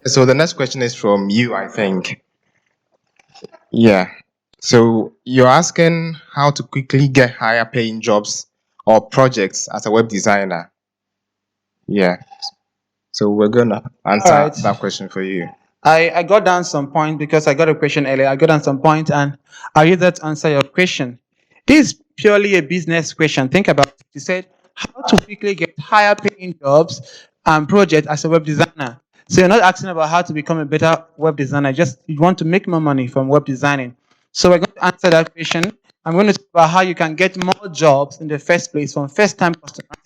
So the next question is from you, I think. Yeah. So you're asking how to quickly get higher paying jobs or projects as a web designer. Yeah. So we're gonna All answer right. that question for you. I got down some point because I got a question earlier. I got down some point and I'll use that to answer your question. This is purely a business question. Think about it. You said how to quickly get higher paying jobs and projects as a web designer. So you're not asking about how to become a better web designer. Just you want to make more money from web designing. So we're going to answer that question. I'm going to talk about how you can get more jobs in the first place from first time customers.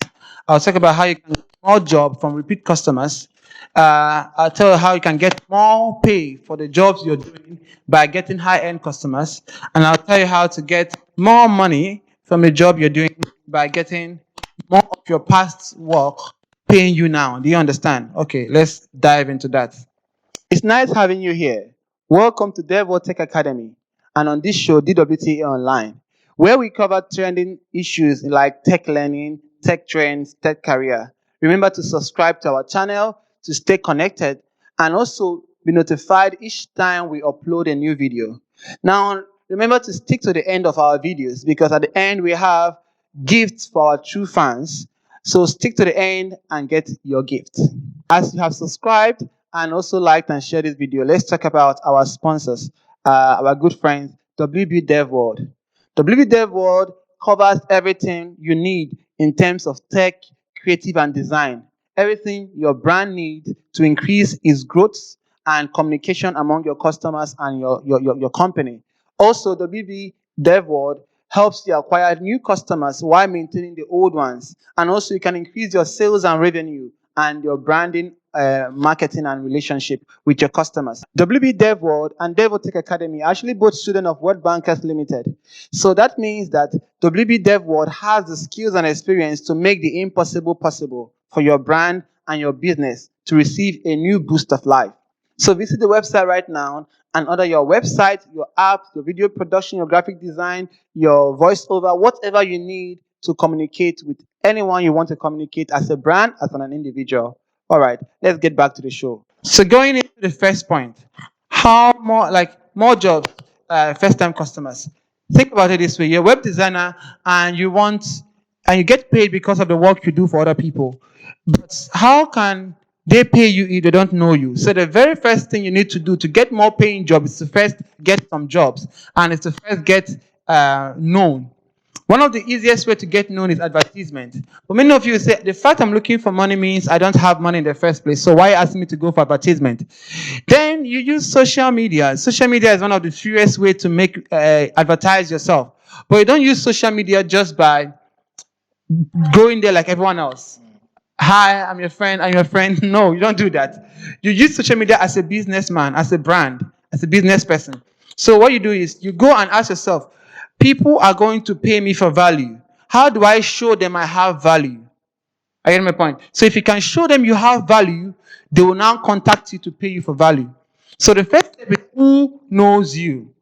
I'll talk about how you can get more jobs from repeat customers. I'll tell you how you can get more pay for the jobs you're doing by getting high-end customers, and I'll tell you how to get more money from the job you're doing by getting more of your past work paying you now. Do you understand? Okay, let's dive into that. It's nice having you here. Welcome to DevWorld Tech Academy, and on this show, DWTA Online, where we cover trending issues like tech learning, tech trends, tech career. Remember to subscribe to our channel to stay connected and also be notified each time we upload a new video. Now, remember to stick to the end of our videos because at the end we have gifts for our true fans. So stick to the end and get your gift. As you have subscribed and also liked and shared this video, let's talk about our sponsors, our good friends, WB DevWorld. WB DevWorld covers everything you need in terms of tech, creative, and design. Everything your brand needs to increase its growth and communication among your customers and your company. Also, WB DevWorld helps you acquire new customers while maintaining the old ones. And also, you can increase your sales and revenue and your branding, marketing, and relationship with your customers. WB DevWorld and DevWorld Tech Academy are actually both students of World Bankers Limited. So that means that WB DevWorld has the skills and experience to make the impossible possible for your brand and your business to receive a new boost of life. So visit the website right now and order your website, your apps, your video production, your graphic design, your voiceover, whatever you need to communicate with anyone you want to communicate as a brand, as an individual. All right, let's get back to the show. So going into the first point, how more jobs, first time customers. Think about it this way: you're a web designer and you get paid because of the work you do for other people. But how can they pay you if they don't know you? So the very first thing you need to do to get more paying jobs is to first get some jobs, and it's to first get known. One of the easiest way to get known is advertisement. But many of you say the fact I'm looking for money means I don't have money in the first place. So why ask me to go for advertisement? Then you use social media. Social media is one of the fewest ways to make advertise yourself. But you don't use social media just by going there like everyone else. Hi, I'm your friend. I'm your friend. No, you don't do that. You use social media as a businessman, as a brand, as a business person. So what you do is you go and ask yourself, people are going to pay me for value. How do I show them I have value? I get my point. So if you can show them you have value, they will now contact you to pay you for value. So the first step is who knows you.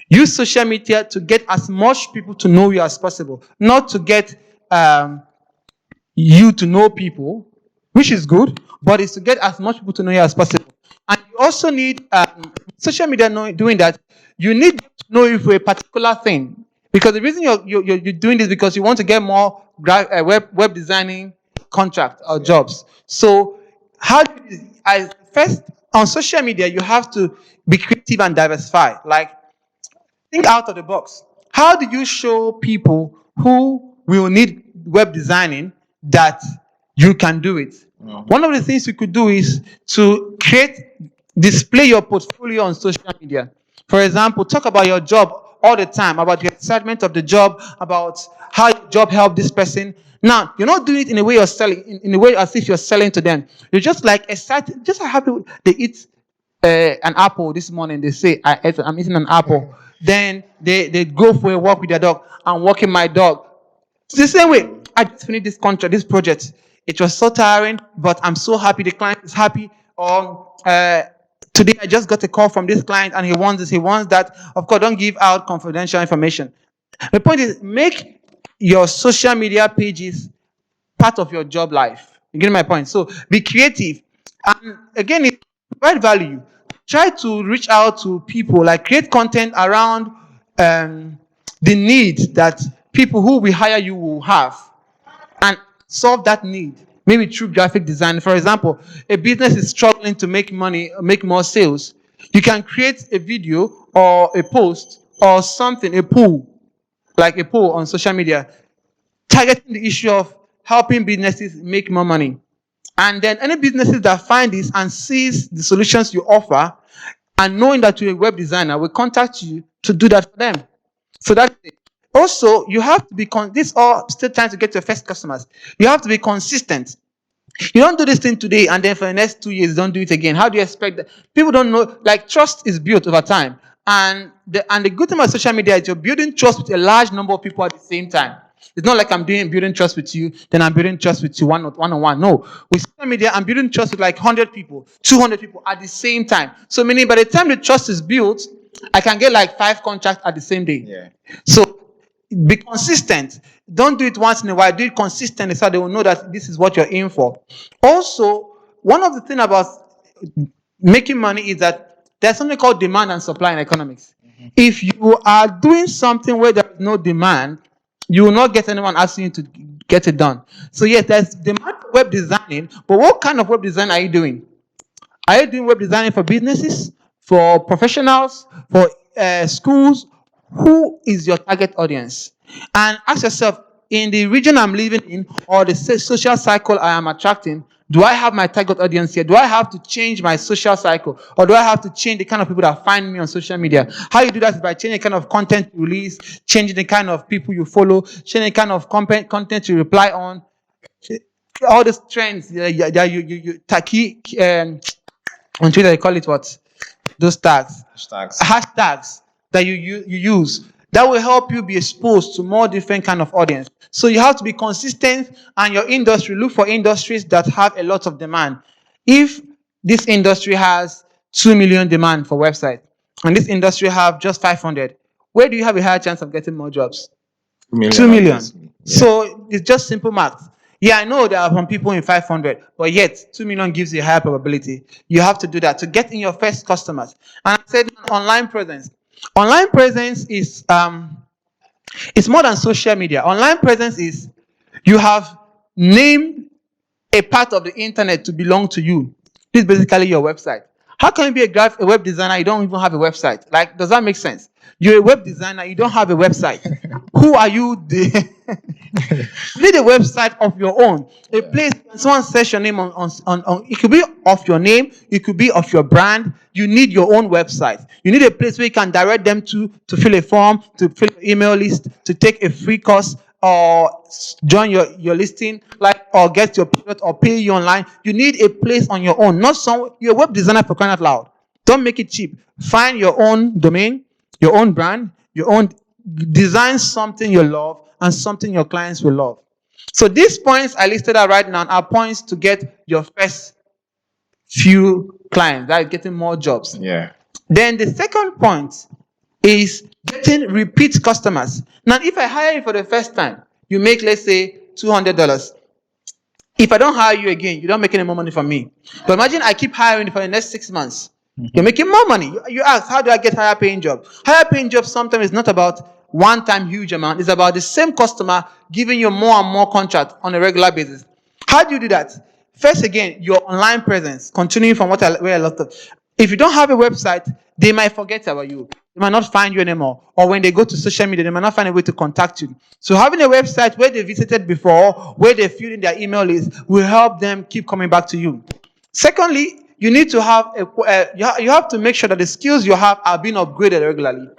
Use social media to get as much people to know you as possible, not to get you to know people, which is good, but it's to get as much people to know you as possible. And you also need social media doing that. You need to know you for a particular thing. Because the reason you're doing this because you want to get more web designing contract or jobs. So how do you, I first on social media you have to be creative and diversify. Like think out of the box. How do you show people who will need web designing that you can do it? One of the things you could do is to display your portfolio on social media. For example, talk about your job all the time, about your excitement of the job, about how your job helped this person. Now, you're not doing it in a way you're selling, in a way as if you're selling to them. You're just like excited, just like happy they eat an apple this morning. They say, I'm eating an apple. Then they go for a walk with their dog. I'm walking my dog. It's the same way. I just finished this contract, this project. It was so tiring, but I'm so happy. The client is happy. Or today I just got a call from this client and he wants this, he wants that. Of course, don't give out confidential information. The point is, make your social media pages part of your job life. You get my point? So be creative. And again, provide value. Try to reach out to people, like create content around the need that people who will hire you will have, and solve that need. Maybe through graphic design. For example, a business is struggling to make money, make more sales. You can create a video or a post or something, a poll, like a poll on social media, targeting the issue of helping businesses make more money. And then any businesses that find this and sees the solutions you offer, and knowing that you're a web designer, will contact you to do that for them. So that's it. Also, you have to be this all still trying to get your first customers. You have to be consistent. You don't do this thing today and then for the next 2 years don't do it again. How do you expect that? People don't know. Like, trust is built over time, and the good thing about social media is you're building trust with a large number of people at the same time. It's not like I'm building trust with you, then I'm building trust with you one on one. No, with social media, I'm building trust with like 100 people, 200 people at the same time. So meaning by the time the trust is built, I can get like 5 contracts at the same day. Yeah. So be consistent. Don't do it once in a while. Do it consistently so they will know that this is what you're in for. Also, one of the things about making money is that there's something called demand and supply in economics. If you are doing something where there's no demand, you will not get anyone asking you to get it done. So yes, there's demand for web designing, but what kind of web design are you doing? Are you doing web designing for businesses, for professionals, for schools? Who is your target audience? And ask yourself, in the region I'm living in or the social cycle I am attracting, do I have my target audience here? Do I have to change my social cycle? Or do I have to change the kind of people that find me on social media? How you do that is by changing the kind of content you release, changing the kind of people you follow, changing the kind of content you reply on. All these trends that you taki, on Twitter, they call it what? Those tags. Hashtags that you use. That will help you be exposed to more different kind of audience. So you have to be consistent, and your industry, look for industries that have a lot of demand. If this industry has 2 million demand for website, and this industry have just 500, where do you have a higher chance of getting more jobs? 2 million. Yeah. So it's just simple math. Yeah, I know there are some people in 500, but yet 2 million gives you a higher probability. You have to do that to get in your first customers. And I said online presence. Online presence is it's more than social media. Online presence is you have named a part of the internet to belong to you. This is basically your website. How can you be a web designer? You don't even have a website. Like, does that make sense? You're a web designer. You don't have a website. Who are you? You need a website of your own. A place someone says your name on. It could be of your name. It could be of your brand. You need your own website. You need a place where you can direct them to fill a form, to fill an email list, to take a free course, or join your listing, like, or get your product or pay you online. You need a place on your own, not some. You're a web designer, for crying out loud. Don't make it cheap. Find your own domain, your own brand, your own. Design something you love and something your clients will love. So these points I listed out right now are points to get your first few clients, that is getting more jobs. Yeah. Then the second point is getting repeat customers. Now, if I hire you for the first time, you make, let's say, $200. If I don't hire you again, you don't make any more money from me. But imagine I keep hiring you for the next 6 months. You're making more money. You ask, how do I get higher paying job? Higher paying job sometimes is not about one-time huge amount. It's about the same customer giving you more and more contract on a regular basis. How do you do that? First, again, your online presence. Continuing from where I left off. If you don't have a website, they might forget about you. They might not find you anymore. Or when they go to social media, they might not find a way to contact you. So having a website where they visited before, where they filled in their email list, will help them keep coming back to you. Secondly, you need to have you have to make sure that the skills you have are being upgraded regularly.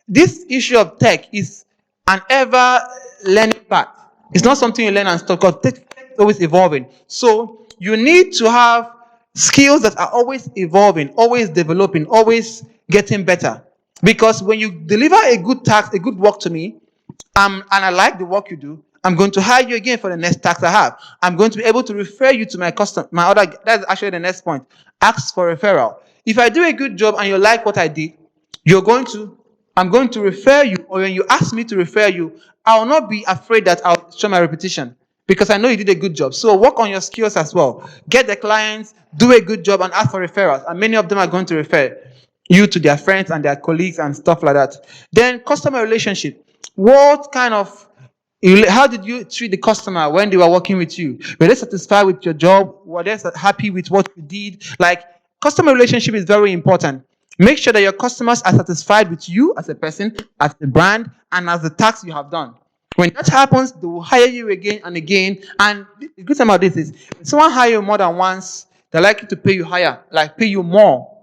This issue of tech is an ever learning path. It's not something you learn and stop, because tech is always evolving. So you need to have skills that are always evolving, always developing, always getting better. Because when you deliver a good task, a good work to me, and I like the work you do, I'm going to hire you again for the next task I have. I'm going to be able to refer you to my customer, that's actually the next point. Ask for referral. If I do a good job and you like what I did, I'm going to refer you, or when you ask me to refer you, I will not be afraid that I'll show my reputation. because I know you did a good job. So work on your skills as well. Get the clients, do a good job, and ask for referrals. And many of them are going to refer you to their friends and their colleagues and stuff like that. Then customer relationship. What kind of how did you treat the customer when they were working with you? Were they satisfied with your job? Were they happy with what you did? Like, customer relationship is very important. Make sure that your customers are satisfied with you as a person, as a brand, and as the task you have done. When that happens, they will hire you again and again. And the good thing about this is, if someone hire you more than once, they're likely to pay you higher, like pay you more.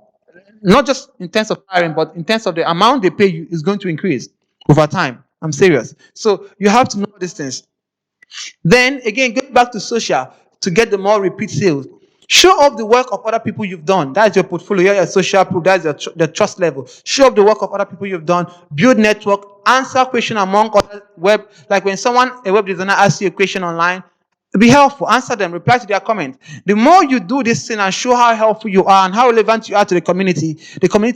Not just in terms of hiring, but in terms of the amount they pay you is going to increase over time. I'm serious. So you have to know these things. Then again, going back to social to get the more repeat sales. Show off the work of other people you've done. That's your portfolio, your social proof, that's the trust level. Show off the work of other people you've done. Build network. Answer question among other web. Like when a web designer asks you a question online, be helpful. Answer them. Reply to their comment. The more you do this thing and show how helpful you are and how relevant you are to the community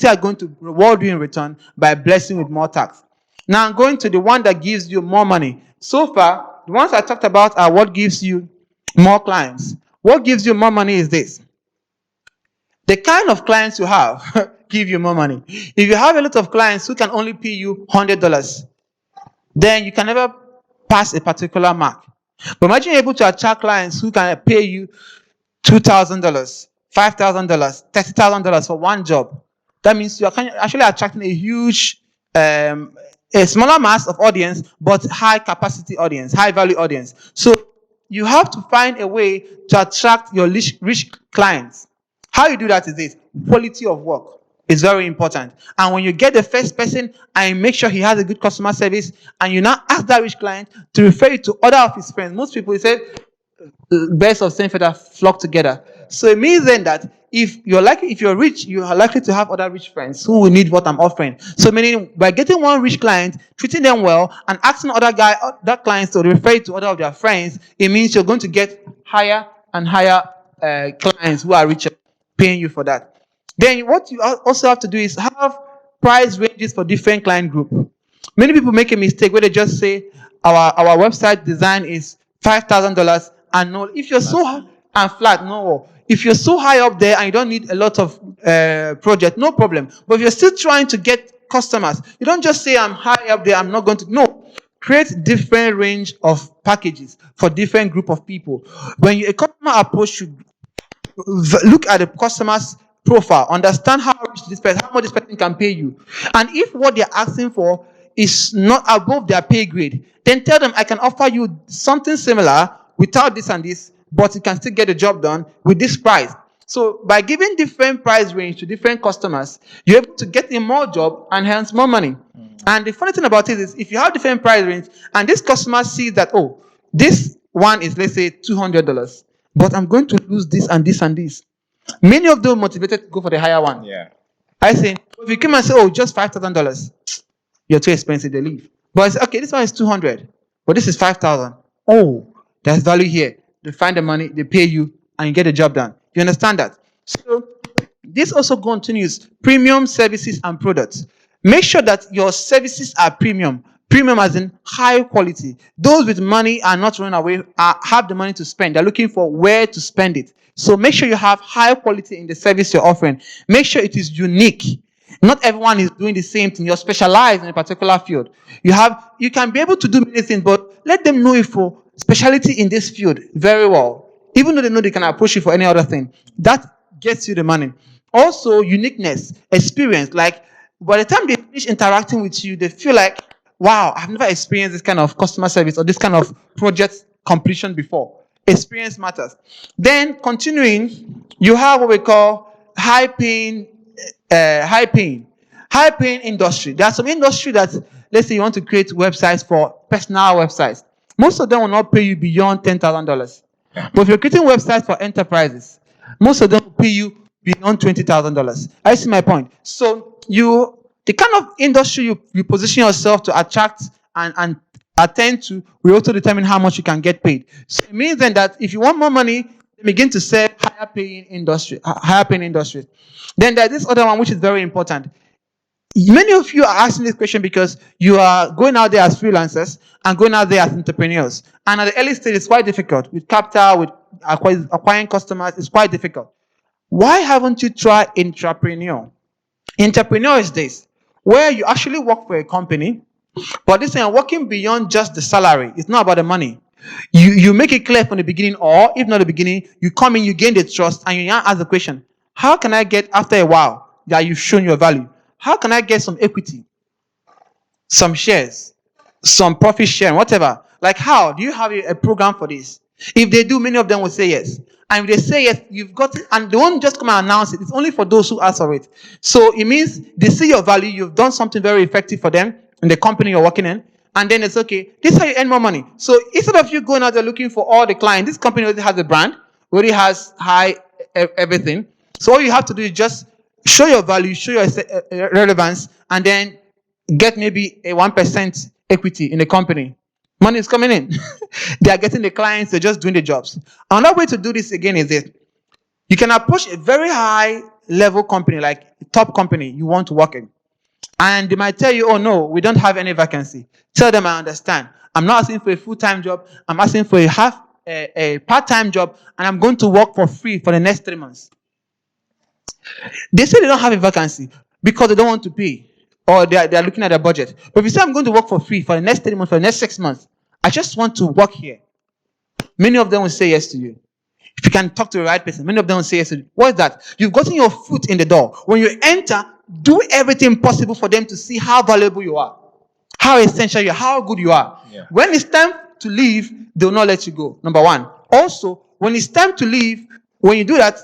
are going to reward you in return by blessing with more tax. Now I'm going to the one that gives you more money. So far, the ones I talked about are what gives you more clients. What gives you more money is this. The kind of clients you have give you more money. If you have a lot of clients who can only pay you $100, then you can never pass a particular mark. But imagine you're able to attract clients who can pay you $2,000, $5,000, $30,000 for one job. That means you are actually attracting a huge, a smaller mass of audience, but high capacity audience, high value audience. So you have to find a way to attract your rich clients. How you do that is this: quality of work is very important. And when you get the first person and make sure he has a good customer service, and you now ask that rich client to refer you to other of his friends. Most people say birds of same feather flock together. So it means then that if you're rich, you are likely to have other rich friends who will need what I'm offering. So meaning by getting one rich client, treating them well, and asking other clients to refer you to other of their friends, it means you're going to get higher and higher clients who are richer, paying you for that. Then what you also have to do is have price ranges for different client group. Many people make a mistake where they just say our website design is $5,000 and no. If you're so and flat, no. If you're so high up there and you don't need a lot of project, no problem. But if you're still trying to get customers, you don't just say I'm high up there, I'm not going to. No. Create different range of packages for different group of people. When a customer approach should look at the customer's profile, understand how much this person can pay you, and if what they're asking for is not above their pay grade, then tell them I can offer you something similar without this and this, but you can still get the job done with this price. So by giving different price range to different customers, you're able to get in more job and hence more money. And the funny thing about it is, if you have different price range and this customer sees that, oh, this one is, let's say, $200, but I'm going to lose this and this and this, many of them motivated to go for the higher one. Yeah. I say, if you come and say, oh, just $5,000, you're too expensive, they leave. But I say, okay, this one is 200, but this is 5,000. Oh, there's value here. They find the money, they pay you, and you get the job done. You understand that? So this also continues premium services and products. Make sure that your services are premium. Premium as in high quality. Those with money are not running away, have the money to spend. They're looking for where to spend it. So make sure you have high quality in the service you're offering. Make sure it is unique. Not everyone is doing the same thing. You're specialized in a particular field. You can be able to do many things, but let them know you for specialty in this field very well. Even though they know they can approach you for any other thing. That gets you the money. Also, uniqueness, experience. Like, by the time they finish interacting with you, they feel like, wow, I've never experienced this kind of customer service or this kind of project completion before. Experience matters. Then, continuing, you have what we call high paying industry. There are some industry that, let's say you want to create websites for personal websites. Most of them will not pay you beyond $10,000. But if you're creating websites for enterprises, most of them will pay you beyond $20,000. I see my point. So the kind of industry you position yourself to attract and attend to will also determine how much you can get paid. So it means then that if you want more money, begin to sell higher paying industry. Then there's this other one which is very important. Many of you are asking this question because you are going out there as freelancers and going out there as entrepreneurs. And at the early stage, it's quite difficult. With capital, with acquiring customers, it's quite difficult. Why haven't you tried Intrapreneur? Entrepreneur is this, where you actually work for a company, but this time working beyond just the salary. It's not about the money. You make it clear from the beginning, or if not the beginning, you come in, you gain the trust, and you now ask the question, how can I get, after a while that you've shown your value, how can I get some equity, some shares, some profit sharing, whatever? Like, how do you have a program for this? If they do, many of them will say yes. And if they say yes, you've got it, and they won't just come and announce it. It's only for those who ask for it. So it means they see your value, you've done something very effective for them in the company you're working in, and then it's okay. This is how you earn more money. So instead of you going out there looking for all the clients, this company already has a brand, already has high everything. So all you have to do is just show your value, show your relevance, and then get maybe a 1% equity in the company. Money is coming in. They are getting the clients, they're just doing the jobs. Another way to do this again is this. You can approach a very high level company, like a top company you want to work in. And they might tell you, oh no, we don't have any vacancy. Tell them, I understand. I'm not asking for a full-time job. I'm asking for a part-time job, and I'm going to work for free for the next 3 months. They say they don't have a vacancy because they don't want to pay, or they are looking at their budget. But if you say I'm going to work for free for the next 3 months, for the next 6 months, I just want to work here, many of them will say yes to you. If you can talk to the right person, many of them will say yes to you. What is that? You've gotten your foot in the door. When you enter, do everything possible for them to see how valuable you are, how essential you are, how good you are. Yeah. When it's time to leave, they will not let you go. Number one. Also, when it's time to leave, when you do that,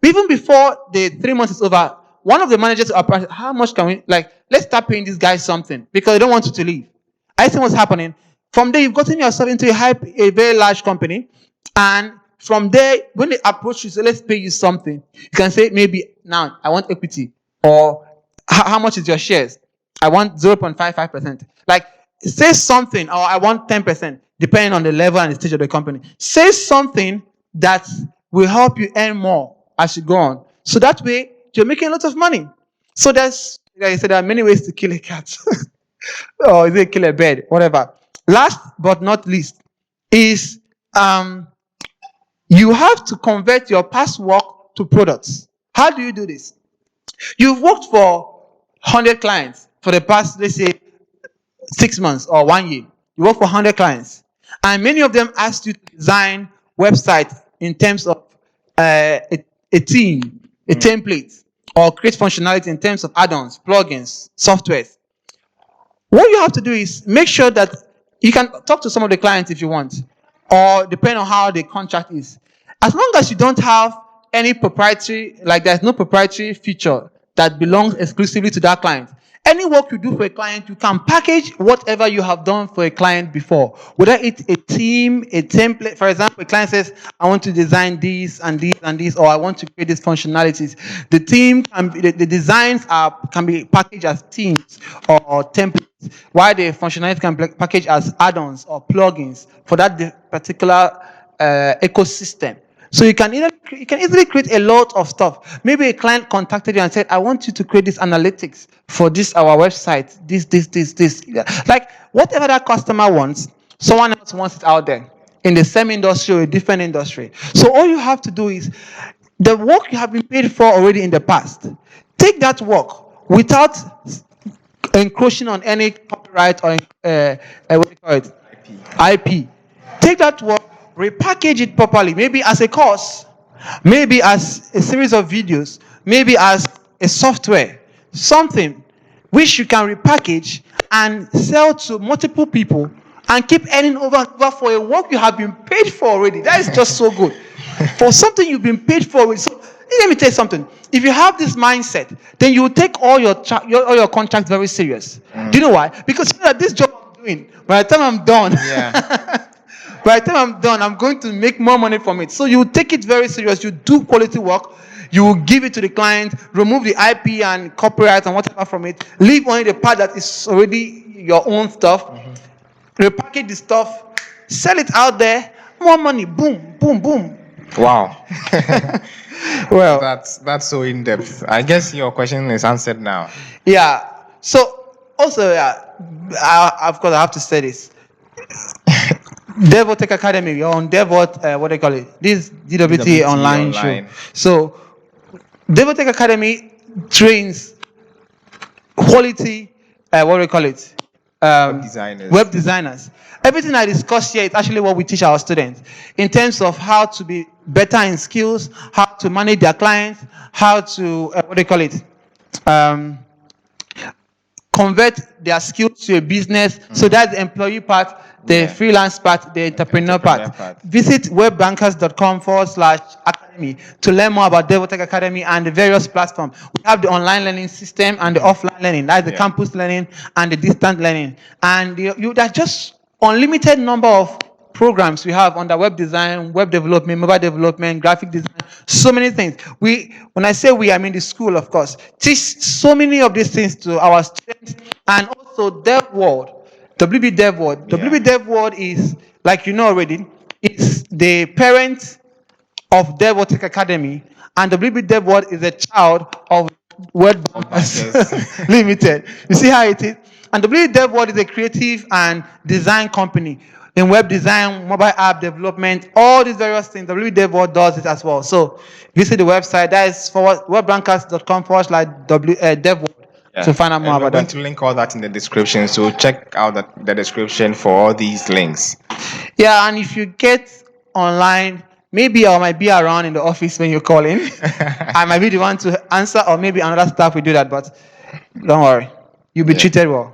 even before the 3 months is over, one of the managers will approach, how much can we, like, let's start paying these guys something because they don't want you to leave. I see what's happening. From there, you've gotten yourself into a very large company, and from there, when they approach you, say, let's pay you something, you can say, maybe now I want equity, or how much is your shares? I want 0.55%. Like, say something, or I want 10%, depending on the level and the stage of the company. Say something that will help you earn more as you go on. So that way, you're making a lot of money. So there's, like I said, there are many ways to kill a cat. Or is it kill a bird? Whatever. Last but not least is you have to convert your past work to products. How do you do this? You've worked for 100 clients for the past, let's say, 6 months or 1 year. You work for 100 clients. And many of them asked you to design websites in terms of a theme, a template, or create functionality in terms of add-ons, plugins, softwares. What you have to do is make sure that you can talk to some of the clients if you want, or depending on how the contract is. As long as you don't have any proprietary, like there's no proprietary feature that belongs exclusively to that client. Any work you do for a client, you can package whatever you have done for a client before. Whether it's a theme, a template. For example, a client says, I want to design this and this and this, or I want to create these functionalities. The theme can be, the designs can be packaged as themes or templates, while the functionality can be packaged as add-ons or plugins for that particular ecosystem. So you can easily create a lot of stuff. Maybe a client contacted you and said, I want you to create this analytics for this, our website, this. Like, whatever that customer wants, someone else wants it out there in the same industry or a different industry. So all you have to do is, the work you have been paid for already in the past, take that work without encroaching on any copyright or what do you call it? IP. Take that work, repackage it properly, maybe as a course, maybe as a series of videos, maybe as a software, something which you can repackage and sell to multiple people and keep earning over for a work you have been paid for already. That is just so good. For something you've been paid for already. So let me tell you something. If you have this mindset, then you will take all your contracts very serious. Do you know why? Because you know that this job I'm doing, by the time I'm done, by the time I'm done, I'm going to make more money from it. So you take it very serious. You do quality work. You will give it to the client, remove the IP and copyright and whatever from it. Leave only the part that is already your own stuff. Repackage the stuff. Sell it out there. More money. Boom, boom, boom. Wow. Well, That's so in depth. I guess your question is answered now. yeah. So also, yeah, of course, I have to say this. DevWorld Tech Academy, you're on DevWorld, what do they call it? This DWTA DWTA online show. online. So DevWorld Tech Academy trains quality, what do we call it? Web designers. Web designers. Everything I discussed here is actually what we teach our students in terms of how to be better in skills, how to manage their clients, how to, what do you call it? Convert their skills to a business. So that's the employee part, the Yeah. freelance part, the entrepreneur part. Visit webbankers.com/academy to learn more about DevWorld Tech Academy and the various platforms. We have the online learning system and the offline learning. That's the campus learning and the distant learning. And there's just unlimited number of programs we have under web design, web development, mobile development, graphic design, so many things. When I say we, I mean the school, of course, teach so many of these things to our students. And also DevWorld, WB DevWorld. WB DevWorld is, like you know already, it's the parent of DevWorld Tech Academy, and WB DevWorld is a child of Web Bankers Limited. You see how it is? And WB DevWorld is a creative and design company in web design, mobile app development, all these various things. WB DevWorld does it as well. So visit the website. That is webbankers.com/DevWorld. To find out more And we're about going that. to link all that in the description. So check out the description for all these links. Yeah, and if you get online, maybe I might be around in the office when you call in. I might be the one to answer, or maybe another staff will do that, but don't worry. You'll be treated well.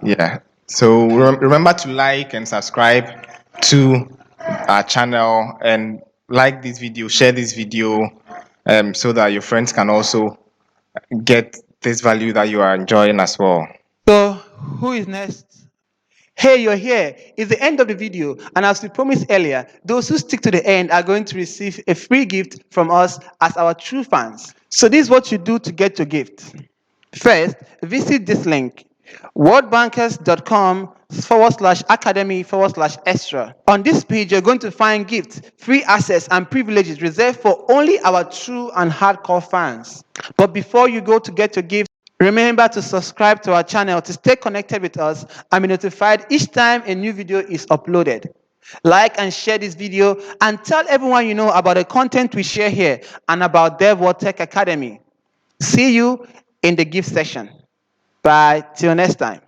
Yeah. So remember to like and subscribe to our channel, and like this video, share this video, so that your friends can also get this value that you are enjoying as well. So, who is next? Hey, you're here. It's the end of the video, and as we promised earlier, those who stick to the end are going to receive a free gift from us as our true fans. So this is what you do to get your gift. First, visit this link, wordbankers.com/academy/extra. On this page, you're going to find gifts, free access, and privileges reserved for only our true and hardcore fans. But before you go to get your gift, remember to subscribe to our channel to stay connected with us and be notified each time a new video is uploaded. Like and share this video and tell everyone you know about the content we share here and about DevWorld Tech Academy. See you in the gift section. Bye. Till next time.